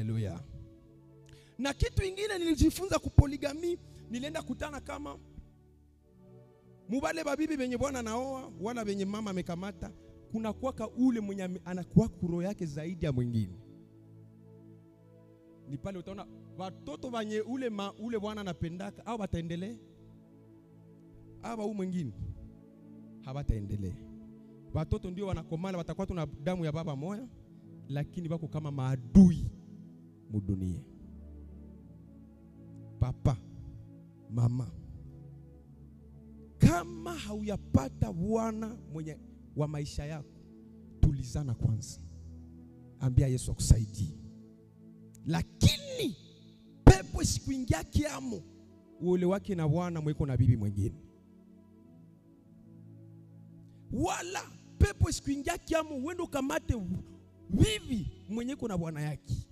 Haleluya. Na kitu ingine nilijifunza kupoligami, nilienda kutana kama mubale babibi benye bwana naoa wala benye mama amekamata, kuna kuwaka ule mwenye anakuwa kuro yake zaidi ya mwingine. Ni pale utaona watoto banye ule bwana anapendaka au bataendelee, au huyu mwingine habataendelee. Watoto ndio wanakomala, watakuwa tuna damu ya baba moya, lakini wako kama maadui mudunia. Papa, mama, kama hauyapata Bwana mwenye wa maisha yako, tulizana kwanza. Ambia Yesu akusaidie. Lakini pepo isikuingia kiamo ule wake na Bwana mweko na bibi mwingine. Wala pepo isikuingia kiamo uende kamate bibi mwenyeko na bwana yake.